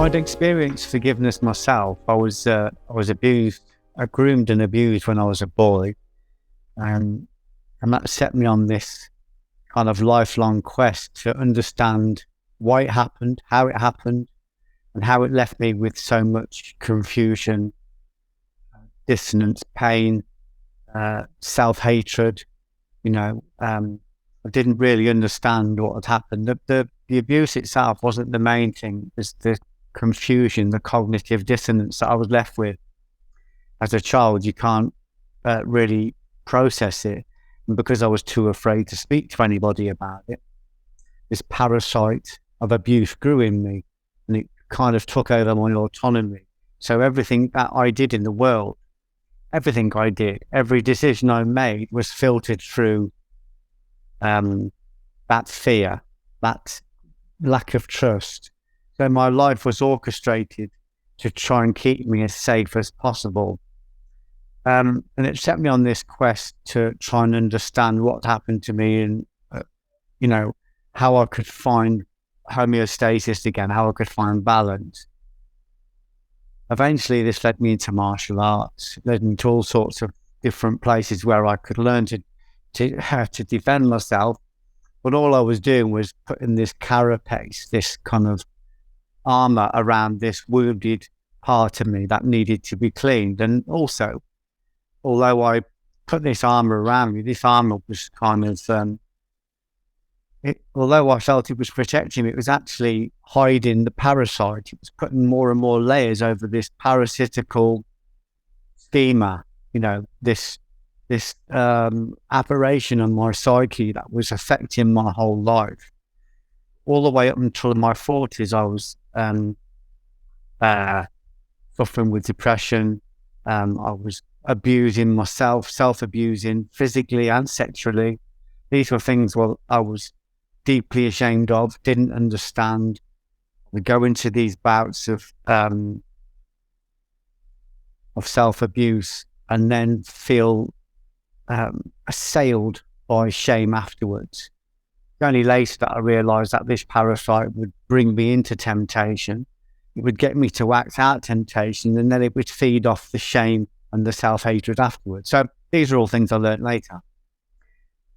I'd experienced forgiveness myself. I was abused, groomed and abused when I was a boy, and that set me on this kind of lifelong quest to understand why it happened, and how it left me with so much confusion, dissonance, pain, self-hatred. I didn't really understand what had happened. The abuse itself wasn't the main thing. It was the confusion, the cognitive dissonance that I was left with. As a child, you can't really process it. And because I was too afraid to speak to anybody about it, this parasite of abuse grew in me, and it kind of took over my autonomy. So everything that I did in the world, everything I did, every decision I made was filtered through that fear, that lack of trust. So my life was orchestrated to try and keep me as safe as possible. And it set me on this quest to try and understand what happened to me, and, how I could find homeostasis again, how I could find balance. Eventually, this led me into martial arts, led me to all sorts of different places where I could learn to defend myself. But all I was doing was putting this carapace, this kind of armor around this wounded part of me that needed to be cleaned. And also, although I put this armor around me, this armor was kind of, although I felt it was protecting me, it was actually hiding the parasite. It was putting more and more layers over this parasitical schema, this aberration on my psyche that was affecting my whole life. All the way up until my 40s, I was suffering with depression. I was abusing myself, self-abusing, physically and sexually. These were things I was deeply ashamed of, didn't understand. We go into these bouts of self-abuse and then feel assailed by shame afterwards. It's only later that I realised that this parasite would bring me into temptation. It would get me to act out temptation, and then it would feed off the shame and the self-hatred afterwards. So these are all things I learned later.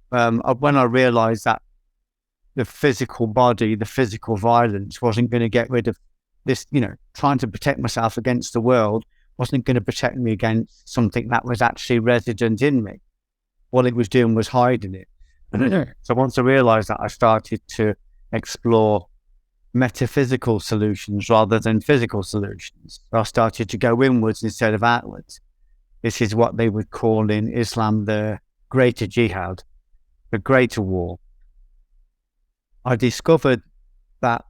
When I realised that the physical body, the physical violence wasn't going to get rid of this, trying to protect myself against the world wasn't going to protect me against something that was actually resident in me. What it was doing was hiding it. So once I realised that, I started to explore metaphysical solutions rather than physical solutions. I started to go inwards instead of outwards. This is what they would call in Islam the greater jihad, the greater war. I discovered that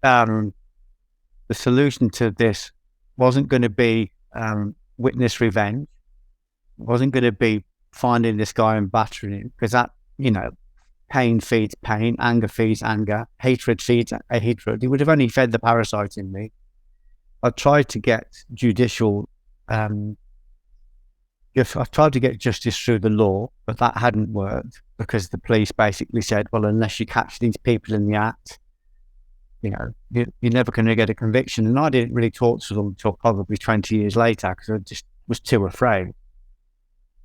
the solution to this wasn't going to be witness revenge. It wasn't going to be finding this guy and battering him, because that, pain feeds pain, anger feeds anger, hatred feeds hatred. It would have only fed the parasite in me. I tried to get I tried to get justice through the law, but that hadn't worked, because the police basically said, well, unless you catch these people in the act, you're never going to get a conviction. And I didn't really talk to them until probably 20 years later, because I just was too afraid.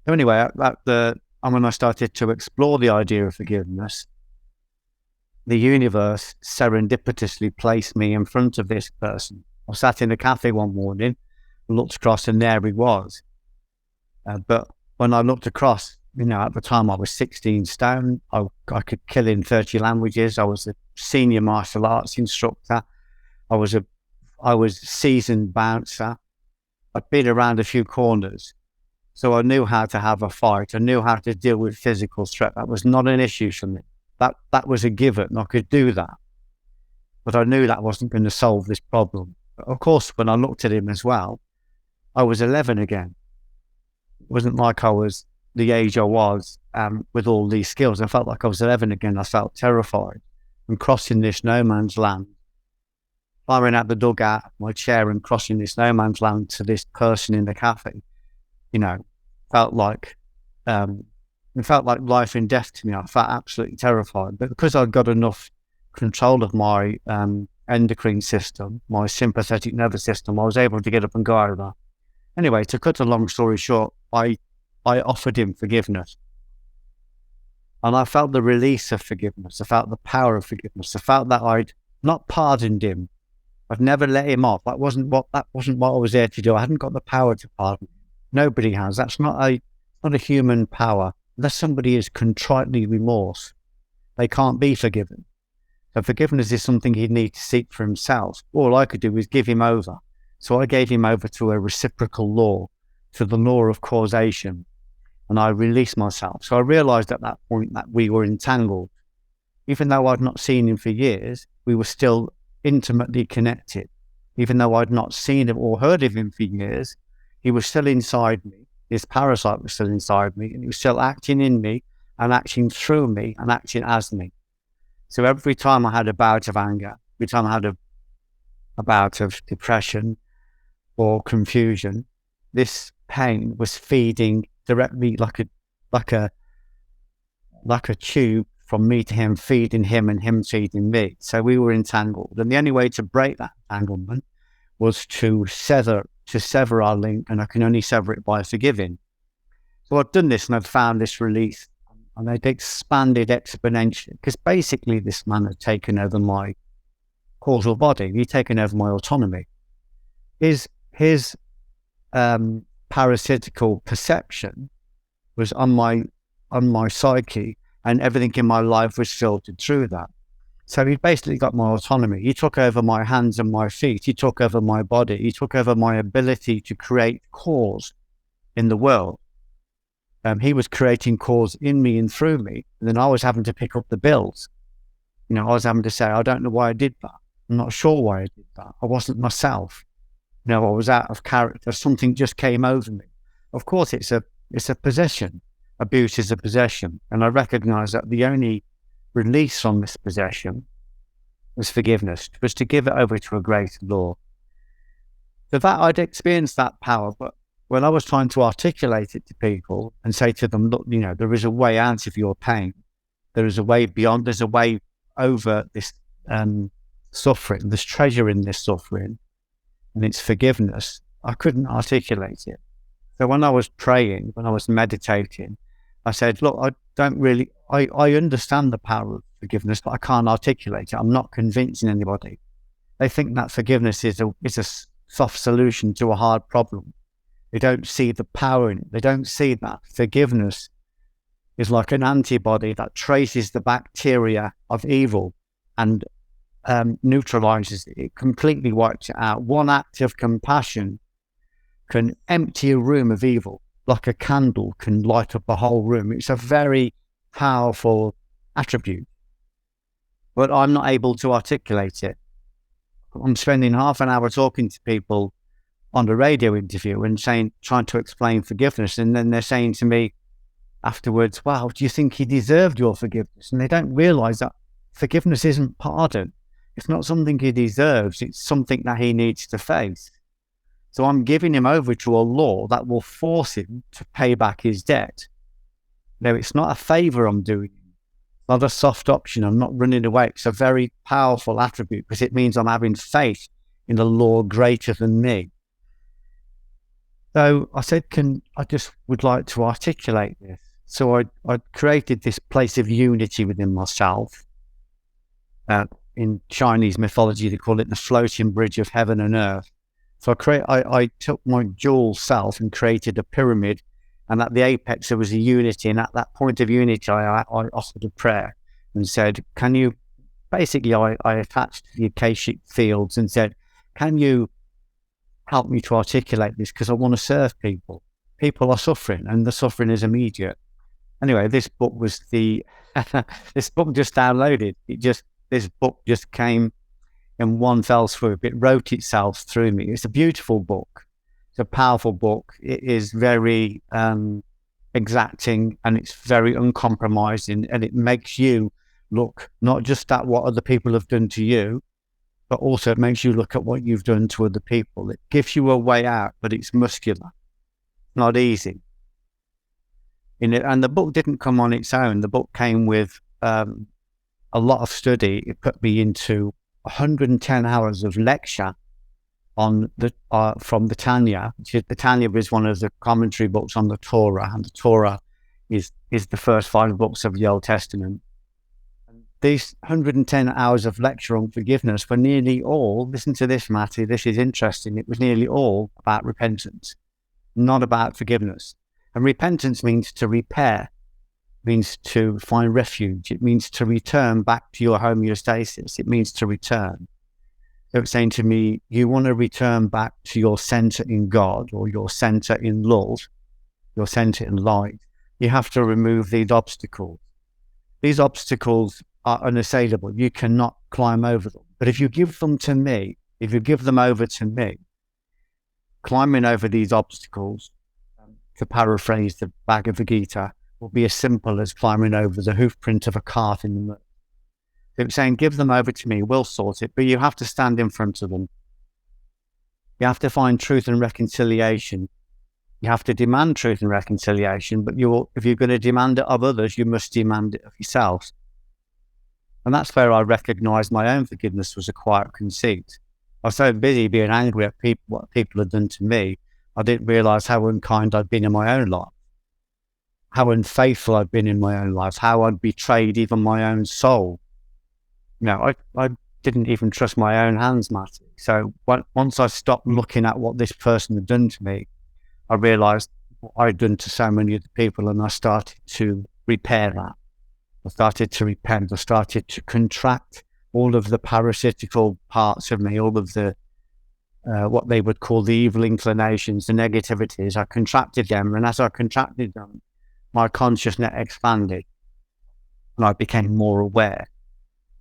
So anyway, when I started to explore the idea of forgiveness, the universe serendipitously placed me in front of this person. I sat in a cafe one morning, looked across, and there he was. But when I looked across, at the time I was 16 stone. I could kill in 30 languages. I was a senior martial arts instructor. I was a seasoned bouncer. I'd been around a few corners. So I knew how to have a fight. I knew how to deal with physical threat. That was not an issue for me. That was a given. I could do that. But I knew that wasn't going to solve this problem. Of course, when I looked at him as well, I was 11 again. It wasn't like I was the age I was with all these skills. I felt like I was 11 again. I felt terrified. And crossing this no man's land, climbing out the dugout of my chair and crossing this no man's land to this person in the cafe, felt like life and death to me. I felt absolutely terrified. But because I'd got enough control of my endocrine system, my sympathetic nervous system. I was able to get up and go over. Anyway, to cut a long story short, I offered him forgiveness. And I felt the release of forgiveness. I felt the power of forgiveness. I felt that I'd not pardoned him. I've never let him off. That wasn't what I was there to do. I hadn't got the power to pardon him. Nobody has. That's not a human power. Unless somebody is contritely remorse, they can't be forgiven. So forgiveness is something he'd need to seek for himself. All I could do was give him over. So I gave him over to a reciprocal law, to the law of causation, and I released myself. So I realized at that point that we were entangled. Even though I'd not seen him for years, we were still intimately connected. Even though I'd not seen him or heard of him for years, he was still inside me. His parasite was still inside me, and he was still acting in me and acting through me and acting as me. So every time I had a bout of anger, every time I had a bout of depression or confusion, this pain was feeding directly like a tube from me to him, feeding him and him feeding me. So we were entangled. And the only way to break that entanglement was to sever our link, and I can only sever it by forgiving. So I've done this and I've found this release, and it expanded exponentially, because basically this man had taken over my causal body. He'd taken over my autonomy. His parasitical perception was on my psyche, and everything in my life was filtered through that. So he basically got my autonomy. He took over my hands and my feet. He took over my body. He took over my ability to create cause in the world. He was creating cause in me and through me. And then I was having to pick up the bills. I was having to say, I don't know why I did that. I'm not sure why I did that. I wasn't myself. I was out of character. Something just came over me. Of course, it's a possession. Abuse is a possession. And I recognize that the only release from this possession was forgiveness, was to give it over to a greater law. So that I'd experienced that power, but when I was trying to articulate it to people and say to them, look, there is a way out of your pain. There is a way beyond, there's a way over this suffering, there's treasure in this suffering, and it's forgiveness. I couldn't articulate it. So when I was praying, when I was meditating, I said, look, I understand the power of forgiveness, but I can't articulate it. I'm not convincing anybody. They think that forgiveness is a soft solution to a hard problem. They don't see the power in it. They don't see that forgiveness is like an antibody that traces the bacteria of evil and neutralizes it. It completely wipes it out. One act of compassion can empty a room of evil, like a candle can light up a whole room. It's a very powerful attribute, but I'm not able to articulate it. I'm spending half an hour talking to people on a radio interview and trying to explain forgiveness, and then they're saying to me afterwards, wow, do you think he deserved your forgiveness? And they don't realize that forgiveness isn't pardon. It's not something he deserves. It's something that he needs to face. So I'm giving him over to a law that will force him to pay back his debt. No, it's not a favor I'm doing. It's not a soft option. I'm not running away. It's a very powerful attribute, because it means I'm having faith in a law greater than me. So I said, I just would like to articulate this. So I created this place of unity within myself. In Chinese mythology, they call it the floating bridge of heaven and earth. So I took my dual self and created a pyramid, and at the apex there was a unity, and at that point of unity I offered a prayer and said, can you, basically I attached the Akashic fields and said, can you help me to articulate this, because I want to serve people. People are suffering, and the suffering is immediate. Anyway, this book was this book just downloaded. This book just came in one fell swoop. It wrote itself through me. It's a beautiful book. It's a powerful book. It is very exacting, and it's very uncompromising, and it makes you look not just at what other people have done to you, but also it makes you look at what you've done to other people. It gives you a way out, but it's muscular, not easy. And the book didn't come on its own. The book came with a lot of study. It put me into 110 hours of lecture on the from the Tanya. The Tanya is one of the commentary books on the Torah, and the Torah is the first 5 books of the Old Testament. And these 110 hours of lecture on forgiveness were nearly all, listen to this, Matty, this is interesting, it was nearly all about repentance, not about forgiveness. And repentance means to repair, means to find refuge, it means to return back to your homeostasis, it means to return. It was saying to me, you want to return back to your center in God, or your center in love, your center in light. You have to remove these obstacles. These obstacles are unassailable. You cannot climb over them. But if you give them to me, if you give them over to me, climbing over these obstacles, to paraphrase the Bhagavad Gita, will be as simple as climbing over the hoof print of a cart in the mud. It was saying, give them over to me, we'll sort it, but you have to stand in front of them. You have to find truth and reconciliation. You have to demand truth and reconciliation, but if you're going to demand it of others, you must demand it of yourself. And that's where I recognised my own forgiveness was a quiet conceit. I was so busy being angry at people, what people had done to me, I didn't realise how unkind I'd been in my own life, how unfaithful I'd been in my own life, how I'd betrayed even my own soul. I didn't even trust my own hands, Matty. So once I stopped looking at what this person had done to me, I realised what I'd done to so many other people, and I started to repair that. I started to repent. I started to contract all of the parasitical parts of me, all of the what they would call the evil inclinations, the negativities. I contracted them, and as I contracted them, my consciousness expanded, and I became more aware.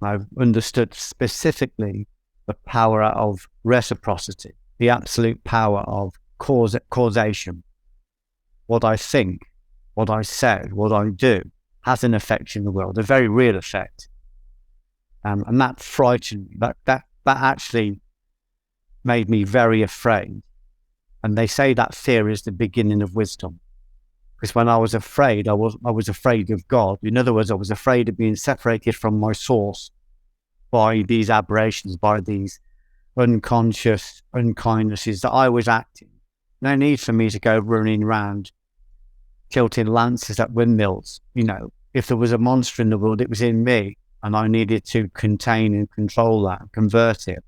I understood specifically the power of reciprocity, the absolute power of causation. What I think, what I say, what I do has an effect in the world, a very real effect. And that frightened me. That actually made me very afraid. And they say that fear is the beginning of wisdom. Because when I was afraid, I was afraid of God. In other words, I was afraid of being separated from my source by these aberrations, by these unconscious unkindnesses that I was acting. No need for me to go running around tilting lances at windmills. If there was a monster in the world, it was in me, and I needed to contain and control that, convert it.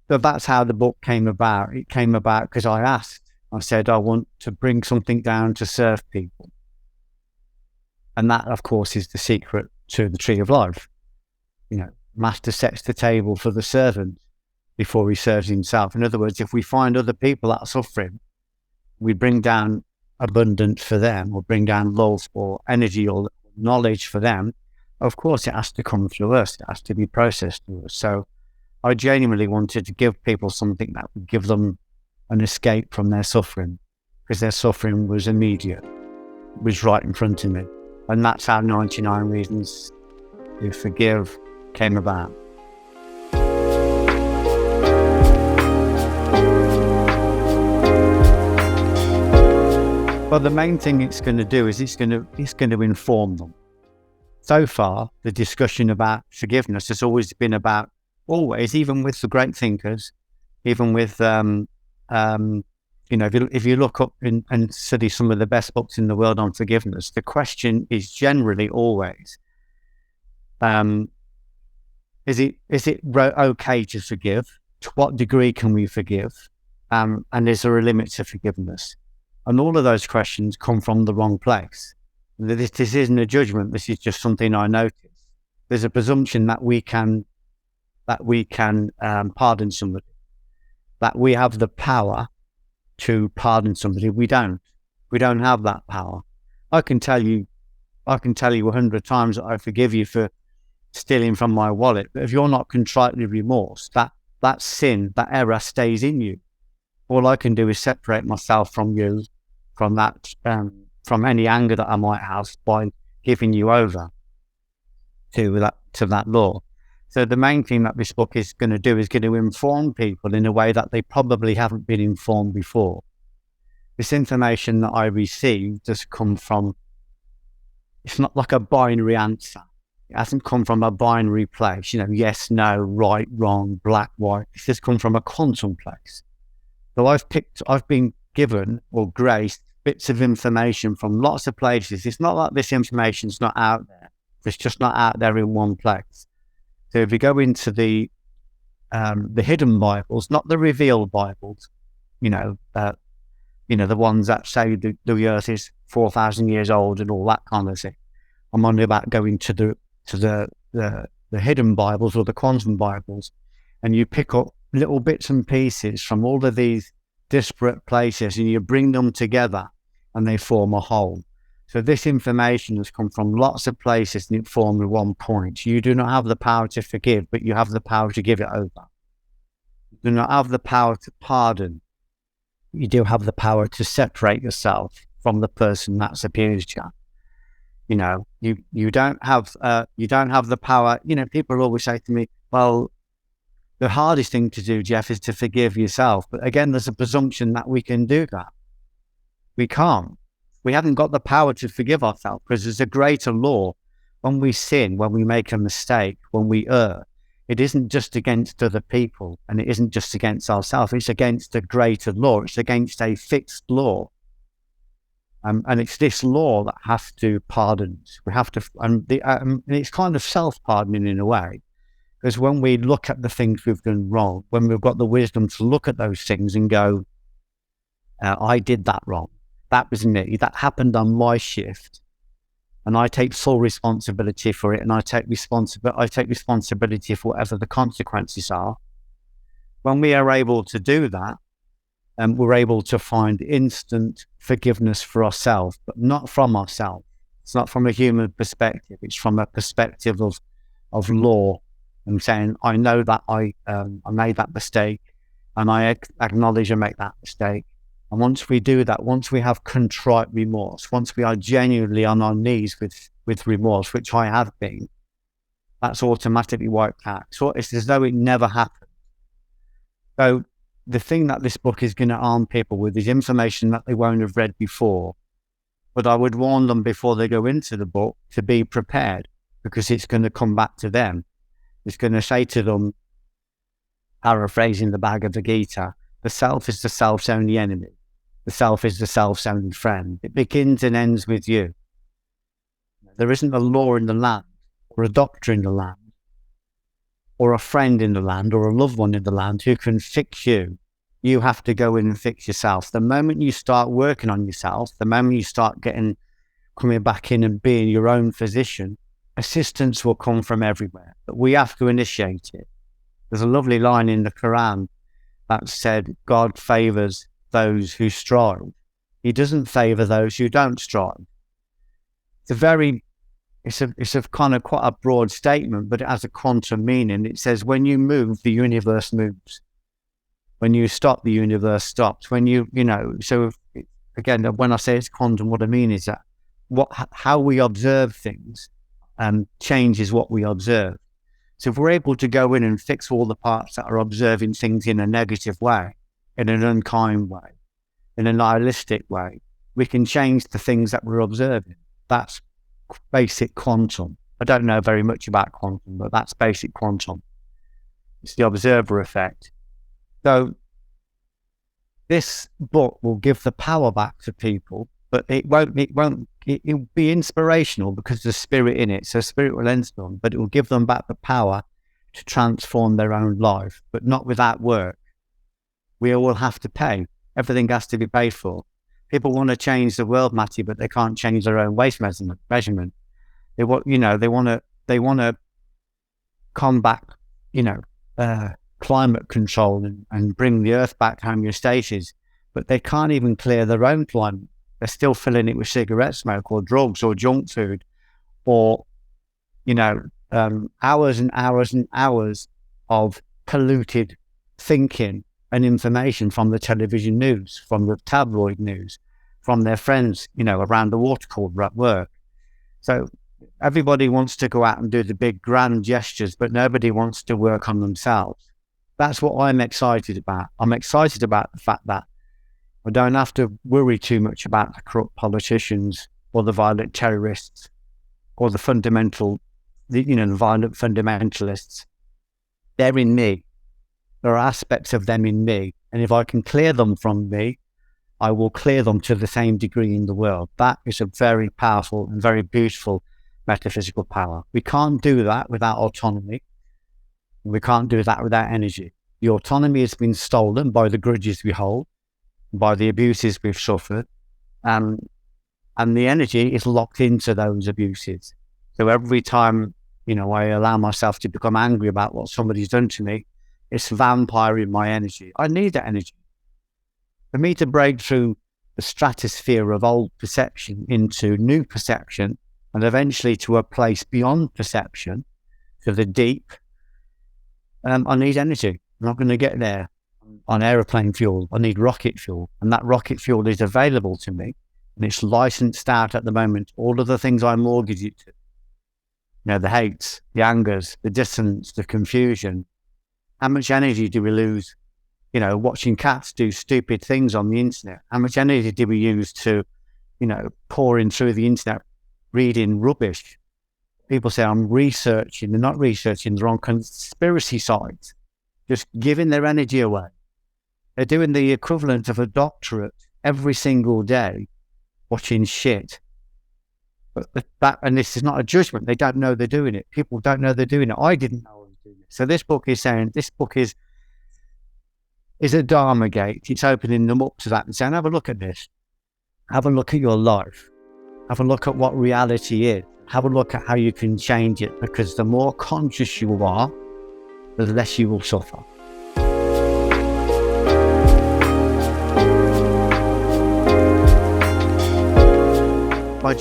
So that's how the book came about. It came about because I asked. I said, I want to bring something down to serve people. And that, of course, is the secret to the tree of life. Master sets the table for the servant before he serves himself. In other words, if we find other people that are suffering, we bring down abundance for them, or bring down love or energy or knowledge for them. Of course, it has to come through us. It has to be processed through us. So I genuinely wanted to give people something that would give them an escape from their suffering, because their suffering was immediate, was right in front of me. And that's how 99 Reasons to Forgive came about. Well, the main thing it's going to do is it's going to inform them. So far, the discussion about forgiveness has always been about, even with the great thinkers, even with if you look up and study some of the best books in the world on forgiveness, the question is generally always, is it okay to forgive? To what degree can we forgive? And is there a limit to forgiveness? And all of those questions come from the wrong place. This isn't a judgment. This is just something I noticed. There's a presumption that we can pardon somebody, that we have the power to pardon somebody. We don't have that power. I can tell you 100 times that I forgive you for stealing from my wallet, but if you're not contritely remorse, that sin, that error stays in you. All I can do is separate myself from you, from that, from any anger that I might have, by giving you over to that law. So the main thing that this book is going to do is going to inform people in a way that they probably haven't been informed before. This information that I received does come from, it's not like a binary answer. It hasn't come from a binary place, yes, no, right, wrong, black, white. It's just come from a quantum place. So I've been given or graced bits of information from lots of places. It's not like this information's not out there. It's just not out there in one place. So if you go into the hidden Bibles, not the revealed Bibles, the ones that say the earth is 4,000 years old and all that kind of thing. I'm only about going to the hidden Bibles or the quantum Bibles, and you pick up little bits and pieces from all of these disparate places and you bring them together and they form a whole. So this information has come from lots of places and it forms one point. You do not have the power to forgive, but you have the power to give it over. You do not have the power to pardon. You do have the power to separate yourself from the person that's abused you. You don't have the power. People always say to me, well, the hardest thing to do, Geoff, is to forgive yourself. But again, there's a presumption that we can do that. We can't. We haven't got the power to forgive ourselves because there's a greater law. When we sin, when we make a mistake, when we err, it isn't just against other people and it isn't just against ourselves. It's against a greater law. It's against a fixed law. And it's this law that has to pardon us. We have to, and it's kind of self-pardoning in a way, because when we look at the things we've done wrong, when we've got the wisdom to look at those things and go, I did that wrong. That was me. That happened on my shift, and I take full responsibility for it, and I take responsibility for whatever the consequences are. When we are able to do that, we're able to find instant forgiveness for ourselves, but not from ourselves. It's not from a human perspective. It's from a perspective of law and saying, I know that I made that mistake and I acknowledge I make that mistake. And once we do that, once we have contrite remorse, once we are genuinely on our knees with remorse, which I have been, that's automatically wiped out. So it's as though it never happened. So the thing that this book is going to arm people with is information that they won't have read before. But I would warn them before they go into the book to be prepared, because it's going to come back to them. It's going to say to them, paraphrasing the Bhagavad Gita, the self is the self's only enemy. The self is the self's only friend. It begins and ends with you. There isn't a law in the land, or a doctor in the land, or a friend in the land, or a loved one in the land who can fix you. You have to go in and fix yourself. The moment you start working on yourself, the moment you start coming back in and being your own physician, assistance will come from everywhere. But we have to initiate it. There's a lovely line in the Quran that said, God favors those who strive. He doesn't favor those who don't strive. It's a kind of quite a broad statement, but it has a quantum meaning. It says, when you move, the universe moves. When you stop, the universe stops. So again, when I say it's quantum, what I mean is that how we observe things changes what we observe. So if we're able to go in and fix all the parts that are observing things in a negative way, in an unkind way, in a nihilistic way, we can change the things that we're observing. That's basic quantum. I don't know very much about quantum, but that's basic quantum. It's the observer effect. So this book will give the power back to people, but it'll be inspirational because there's spirit in it. So spirit will enter them, but it will give them back the power to transform their own life, but not without work. We all will have to pay. Everything has to be paid for. People want to change the world, Matty, but they can't change their own waste measurement. They want to combat, climate control and bring the earth back to homeostasis, but they can't even clear their own climate. They're still filling it with cigarette smoke or drugs or junk food, or hours and hours and hours of polluted thinking and information from the television news, from the tabloid news, from their friends, around the water cooler at work. So everybody wants to go out and do the big grand gestures, but nobody wants to work on themselves. That's what I'm excited about. I'm excited about the fact that I don't have to worry too much about the corrupt politicians or the violent terrorists or the fundamental the violent fundamentalists. They're in me. There are aspects of them in me. And if I can clear them from me, I will clear them to the same degree in the world. That is a very powerful and very beautiful metaphysical power. We can't do that without autonomy. We can't do that without energy. The autonomy has been stolen by the grudges we hold, by the abuses we've suffered, and the energy is locked into those abuses. So every time, I allow myself to become angry about what somebody's done to me, it's vampiring my energy. I need that energy. For me to break through the stratosphere of old perception into new perception, and eventually to a place beyond perception, to the deep, I need energy. I'm not going to get there on aeroplane fuel. I need rocket fuel. And that rocket fuel is available to me. And it's licensed out at the moment. All of the things I mortgage it to. The hates, the angers, the dissonance, the confusion. How much energy do we lose, watching cats do stupid things on the internet? How much energy do we use to, pouring through the internet, reading rubbish? People say, I'm researching. They're not researching. They're on conspiracy sites, just giving their energy away. They're doing the equivalent of a doctorate every single day, watching shit. And this is not a judgment. They don't know they're doing it. People don't know they're doing it. I didn't know I was doing it. So this book is a Dharma gate. It's opening them up to that and saying, have a look at this. Have a look at your life. Have a look at what reality is. Have a look at how you can change it, because the more conscious you are, the less you will suffer. My own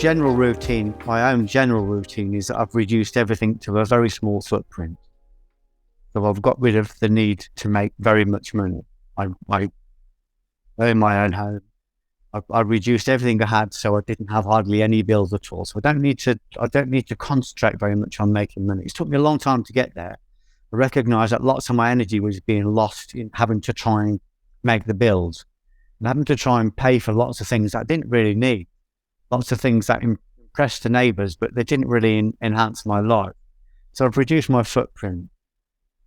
general routine is that I've reduced everything to a very small footprint. So I've got rid of the need to make very much money. I own my own home. I reduced everything I had, so I didn't have hardly any bills at all. So I don't need to concentrate very much on making money. It took me a long time to get there. I recognised that lots of my energy was being lost in having to try and make the bills and having to try and pay for lots of things that I didn't really need. Lots of things that impressed the neighbours, but they didn't really enhance my life. So I've reduced my footprint.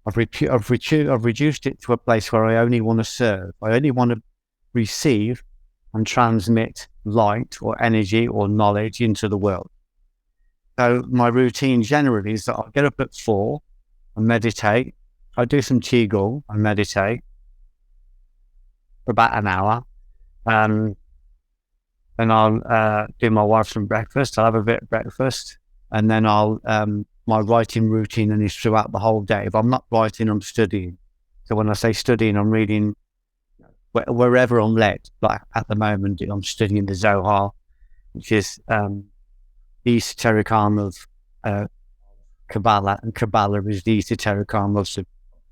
I've reduced it to a place where I only want to serve. I only want to receive and transmit light or energy or knowledge into the world. So my routine generally is that I'll get up at 4 and meditate. I do some qigong and meditate for about an hour. And I'll do my wife some breakfast. I'll have a bit of breakfast, and then my writing routine and is throughout the whole day. If I'm not writing, I'm studying. So when I say studying, I'm reading wherever I'm led. Like at the moment, I'm studying the Zohar, which is the esoteric arm of Kabbalah, and Kabbalah is the esoteric arm of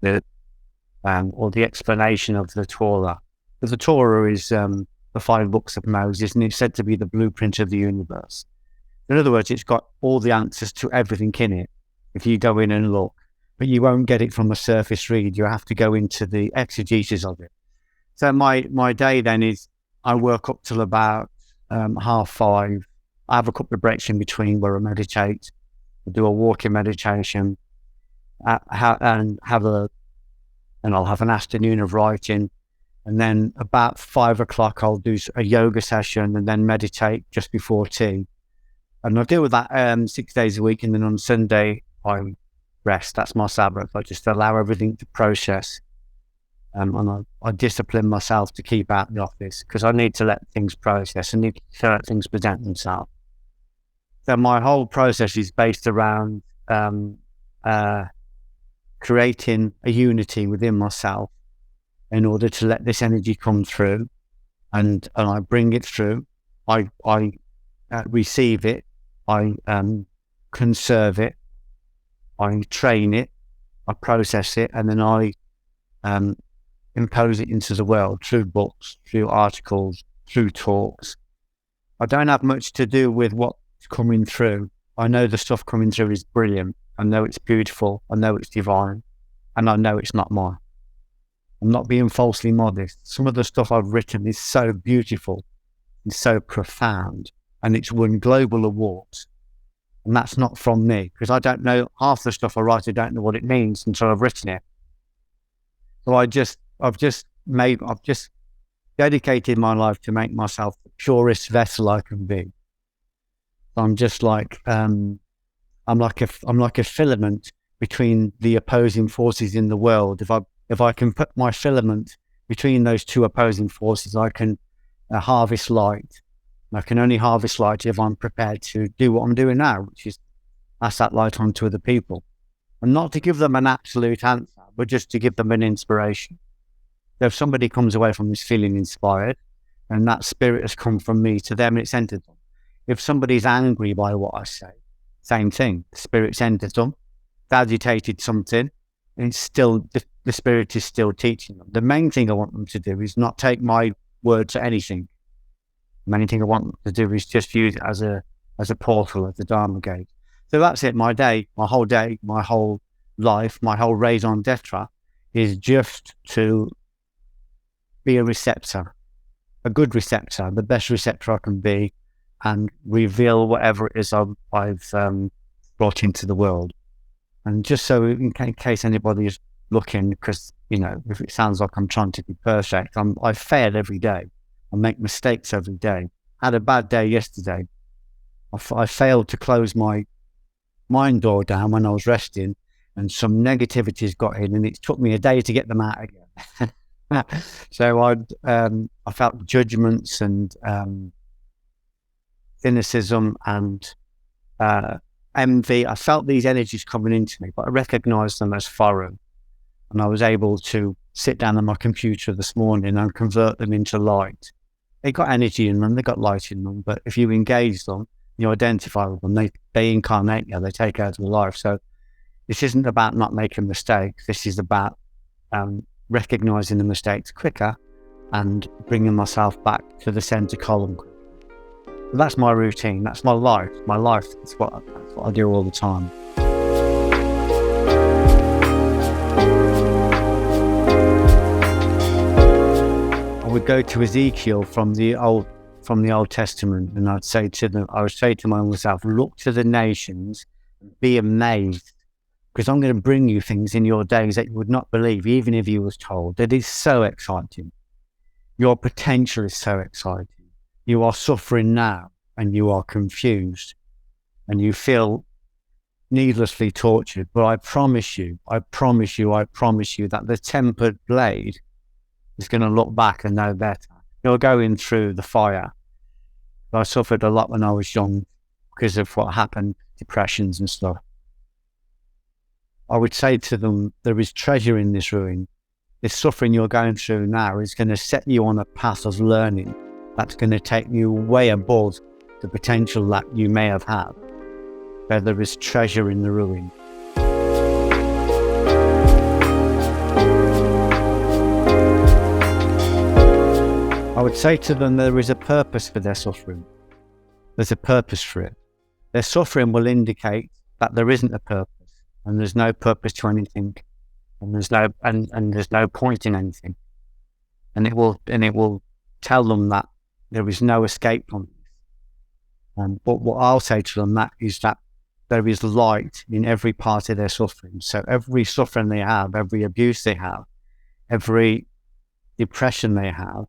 or the explanation of the Torah. But the Torah is the 5 books of Moses, and it's said to be the blueprint of the universe. In other words, it's got all the answers to everything in it if you go in and look. But you won't get it from a surface read. You have to go into the exegesis of it. So my day then is I work up till about 5:30. I have a couple of breaks in between where I meditate. I do a walking meditation, and I'll have an afternoon of writing. And then about 5 o'clock, I'll do a yoga session and then meditate just before tea. And I deal with that 6 days a week. And then on Sunday, I rest. That's my Sabbath. I just allow everything to process. And I discipline myself to keep out the office because I need to let things process. I need to let things present themselves. So my whole process is based around creating a unity within myself in order to let this energy come through, and I bring it through. I receive it. I conserve it. I train it. I process it, and then I impose it into the world through books, through articles, through talks. I don't have much to do with what's coming through. I know the stuff coming through is brilliant. I know it's beautiful. I know it's divine, and I know it's not mine. I'm not being falsely modest. Some of the stuff I've written is so beautiful, it's so profound, and it's won global awards. And that's not from me, because I don't know half the stuff I write. I don't know what it means until I've written it. So I've just dedicated my life to make myself the purest vessel I can be. I'm just like, I'm like a filament between the opposing forces in the world. If I can put my filament between those two opposing forces, I can harvest light. I can only harvest light if I'm prepared to do what I'm doing now, which is pass that light on to other people. And not to give them an absolute answer, but just to give them an inspiration. So if somebody comes away from this feeling inspired, and that spirit has come from me to them, it's entered them. If somebody's angry by what I say, same thing. The spirit's entered them, agitated something, and it's still, the spirit is still teaching them. The main thing I want them to do is not take my word to anything. The main thing I want them to do is just use it as a portal, as a Dharma gate. So that's it. My whole life, my whole raison d'etre is just to be a receptor, a good receptor, the best receptor I can be, and reveal whatever it is I've brought into the world. And just so in case anybody is looking, because, if it sounds like I'm trying to be perfect, I fail every day. I make mistakes every day. I had a bad day yesterday. I failed to close my mind door down when I was resting, and some negativities got in, and it took me a day to get them out again. So I felt judgments and cynicism and envy. I felt these energies coming into me, but I recognized them as foreign. And I was able to sit down on my computer this morning and convert them into light. They got energy in them, they got light in them, but if you engage them, you identify with them, they incarnate you, they take out of your life. So this isn't about not making mistakes. This is about recognizing the mistakes quicker and bringing myself back to the center column. So that's my routine. That's my life. That's what I do all the time. I would go to Ezekiel from the Old Testament, and I would say to myself, look to the nations and be amazed, because I'm going to bring you things in your days that you would not believe, even if you was told. That is so exciting. Your potential is so exciting. You are suffering now, and you are confused, and you feel needlessly tortured. But I promise you that the tempered blade is going to look back and know better. You're going through the fire. I suffered a lot when I was young because of what happened, depressions and stuff. I would say to them, there is treasure in this ruin. This suffering you're going through now is going to set you on a path of learning that's going to take you way above the potential that you may have had. Where there is treasure in the ruin. I would say to them, there is a purpose for their suffering. There's a purpose for it. Their suffering will indicate that there isn't a purpose. And there's no purpose to anything, and there's no point in anything, and it will tell them that there is no escape from this. But what I'll say to them is that there is light in every part of their suffering. So every suffering they have, every abuse they have, every depression they have,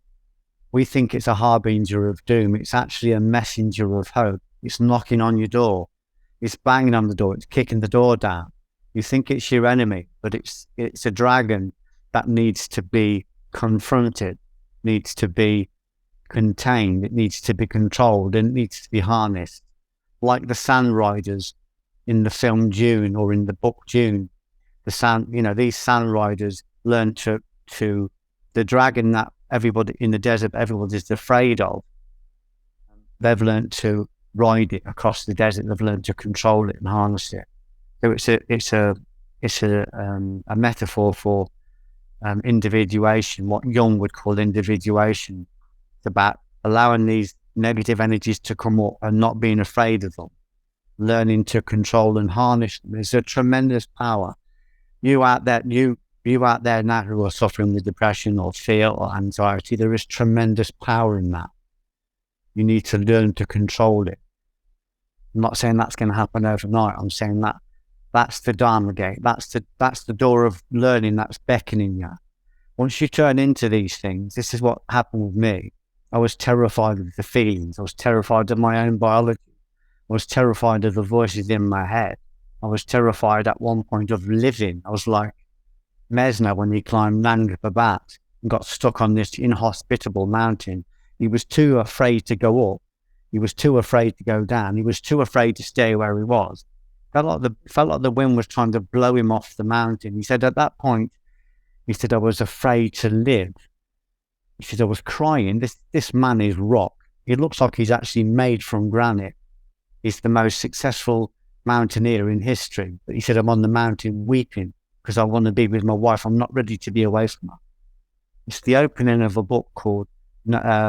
we think it's a harbinger of doom. It's actually a messenger of hope. It's knocking on your door. It's banging on the door. It's kicking the door down. You think it's your enemy, but it's a dragon that needs to be confronted, needs to be contained, it needs to be controlled, and it needs to be harnessed. Like the sand riders in the film Dune or in the book Dune. These sand riders learn to the dragon that everybody in the desert, everybody's afraid of. They've learned to ride it across the desert. They've learned to control it and harness it. So it's a metaphor for individuation, what Jung would call individuation. It's about allowing these negative energies to come up and not being afraid of them, learning to control and harness them. There's a tremendous power. You out there now who are suffering with depression or fear or anxiety, there is tremendous power in that. You need to learn to control it. I'm not saying that's going to happen overnight. I'm saying that that's the Dharma gate. That's the door of learning that's beckoning you. Once you turn into these things, this is what happened with me. I was terrified of the feelings. I was terrified of my own biology. I was terrified of the voices in my head. I was terrified at one point of living. I was like Mesna when he climbed Nanga Parbat and got stuck on this inhospitable mountain. He was too afraid to go up. He was too afraid to go down. He was too afraid to stay where he was. Felt like the wind was trying to blow him off the mountain. He said at that point, he said, I was afraid to live. He said, I was crying. This man is rock. He looks like he's actually made from granite. He's the most successful mountaineer in history. But he said, I'm on the mountain weeping because I want to be with my wife. I'm not ready to be away from her. It's the opening of a book called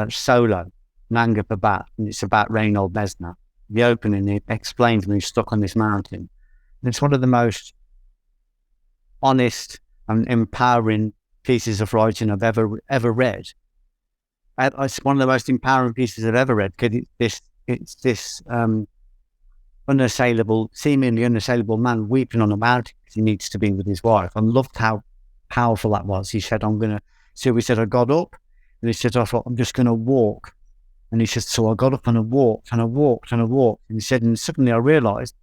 Solo, Nanga Parbat, and it's about Reynold Mesna. The opening, it explains when he's stuck on this mountain. And it's one of the most honest and empowering pieces of writing I've ever read. It's one of the most empowering pieces I've ever read because it's this seemingly unassailable man weeping on a mountain because he needs to be with his wife. I loved how powerful that was. He said, he said, I got up and he said, I thought, I'm just going to walk. And he said, so I got up and I walked and I walked and I walked. And he said, and suddenly I realized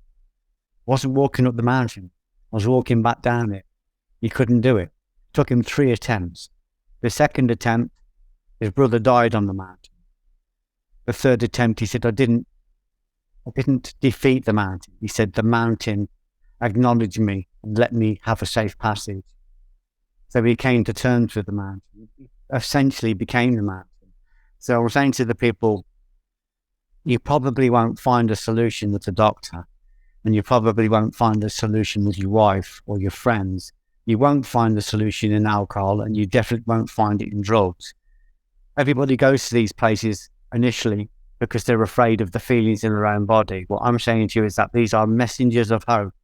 I wasn't walking up the mountain. I was walking back down it. He couldn't do it. It took him 3 attempts. The second attempt, his brother died on the mountain. The third attempt, he said, I didn't defeat the mountain. He said, the mountain acknowledged me and let me have a safe passage. So he came to terms with the mountain. He essentially became the mountain. So I was saying to the people, you probably won't find a solution with a doctor, and you probably won't find a solution with your wife or your friends. You won't find the solution in alcohol, and you definitely won't find it in drugs. Everybody goes to these places initially because they're afraid of the feelings in their own body. What I'm saying to you is that these are messengers of hope.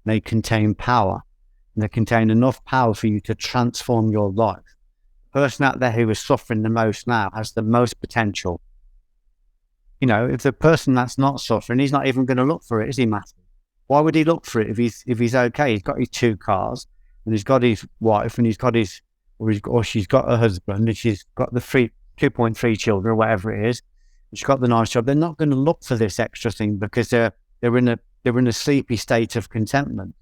They contain power, and they contain enough power for you to transform your life. The person out there who is suffering the most now has the most potential. You know, if the person that's not suffering, he's not even going to look for it, is he, Matthew? Why would he look for it if he's okay? He's got his 2 cars, and he's got his wife, and he's got his, or she's got a husband, and she's got the 2.3 children, or whatever it is. She's got the nice job. They're not going to look for this extra thing because they're in a sleepy state of contentment.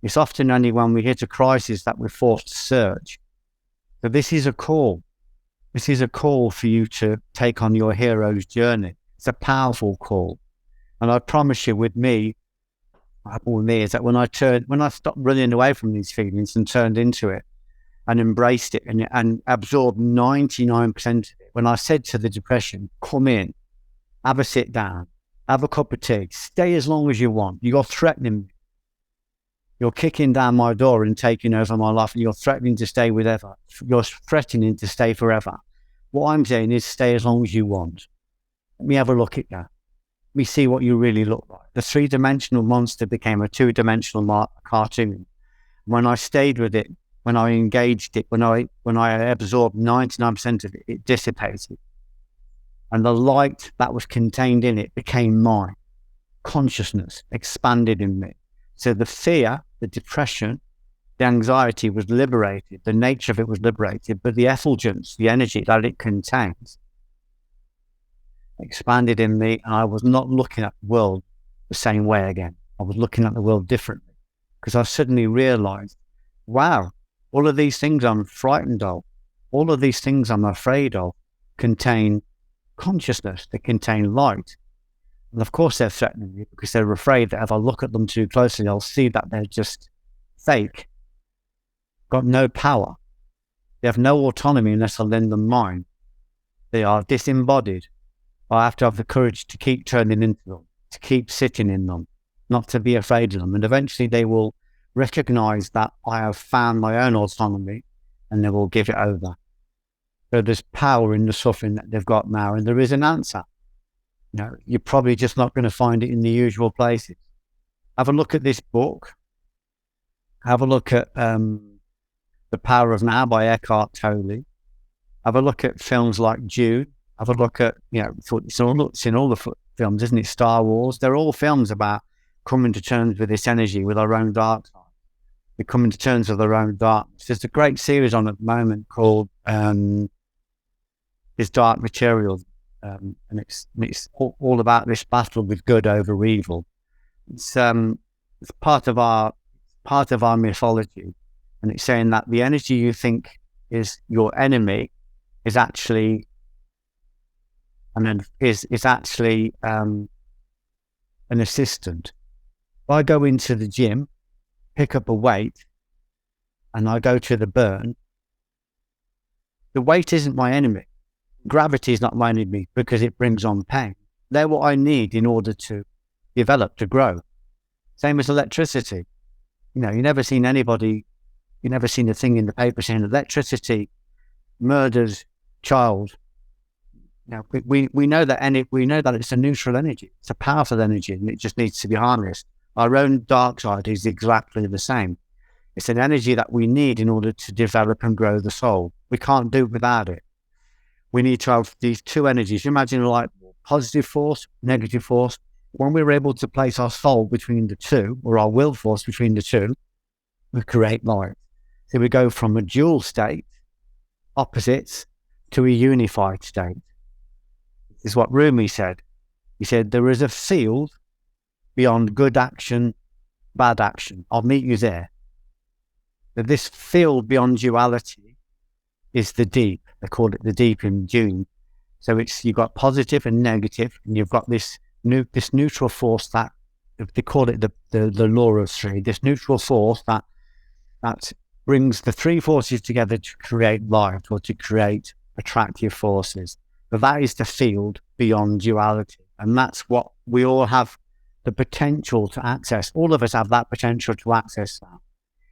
It's often only when we hit a crisis that we're forced to search. So this is a call. This is a call for you to take on your hero's journey. It's a powerful call. And I promise you, with me, what happened with me is that when I stopped running away from these feelings and turned into it and embraced it and absorbed 99% of it, when I said to the depression, come in, have a sit down, have a cup of tea, stay as long as you want. You're threatening me. You're kicking down my door and taking over my life, and you're threatening to stay forever. You're threatening to stay forever. What I'm saying is stay as long as you want. Let me have a look at you. Let me see what you really look like. The 3-dimensional monster became a 2-dimensional cartoon. When I stayed with it, when I engaged it, when I absorbed 99% of it, it dissipated. And the light that was contained in it became mine. Consciousness expanded in me. So the fear, the depression, the anxiety was liberated. The nature of it was liberated, but the effulgence, the energy that it contains, expanded in me, and I was not looking at the world the same way again. I was looking at the world differently because I suddenly realized, wow, all of these things I'm frightened of, all of these things I'm afraid of contain consciousness, they contain light. And of course they're threatening me because they're afraid that if I look at them too closely, I'll see that they're just fake, got no power. They have no autonomy unless I lend them mine. They are disembodied. I have to have the courage to keep turning into them, to keep sitting in them, not to be afraid of them. And eventually they will recognize that I have found my own autonomy and they will give it over. So there's power in the suffering that they've got now, and there is an answer. You know, you're probably just not going to find it in the usual places. Have a look at this book. Have a look at The Power of Now by Eckhart Tolle. Have a look at films like Jude. Have a look at, you know, it's in all the films, isn't it? Star Wars. They're all films about coming to terms with this energy, with our own dark side. We're coming to terms with our own darkness. There's a great series on at the moment called His Dark Materials, and it's all about this battle with good over evil. It's part of our mythology, and it's saying that the energy you think is your enemy is actually an assistant. If I go into the gym, pick up a weight, and I go to the burn, the weight isn't my enemy. Gravity is not my enemy because it brings on pain. They're what I need in order to develop, to grow. Same as electricity. You never seen a thing in the paper saying electricity murders child. We know that we know that it's a neutral energy. It's a powerful energy, and it just needs to be harnessed. Our own dark side is exactly the same. It's an energy that we need in order to develop and grow the soul. We can't do it without it. We need to have these two energies. Imagine like positive force, negative force. When we're able to place our soul between the two, or our will force between the two, we create light. So we go from a dual state, opposites, to a unified state. This is what Rumi said. He said, there is a field beyond good action, bad action. I'll meet you there. But this field beyond duality is the deep. They call it the deep in June. So you've got positive and negative, and you've got this neutral force that they call it the law of three. This neutral force that brings the three forces together to create light, or to create attractive forces. But that is the field beyond duality, and that's what we all have the potential to access. All of us have that potential to access that.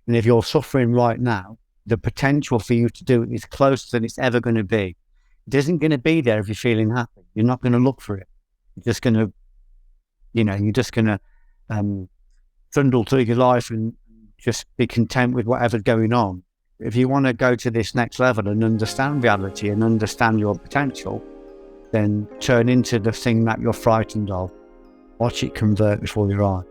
And if you're suffering right now, the potential for you to do it is closer than it's ever going to be. It isn't going to be there if you're feeling happy. You're not going to look for it. You're just going to, trundle through your life and just be content with whatever's going on. If you want to go to this next level and understand reality and understand your potential, then turn into the thing that you're frightened of. Watch it convert before your eyes.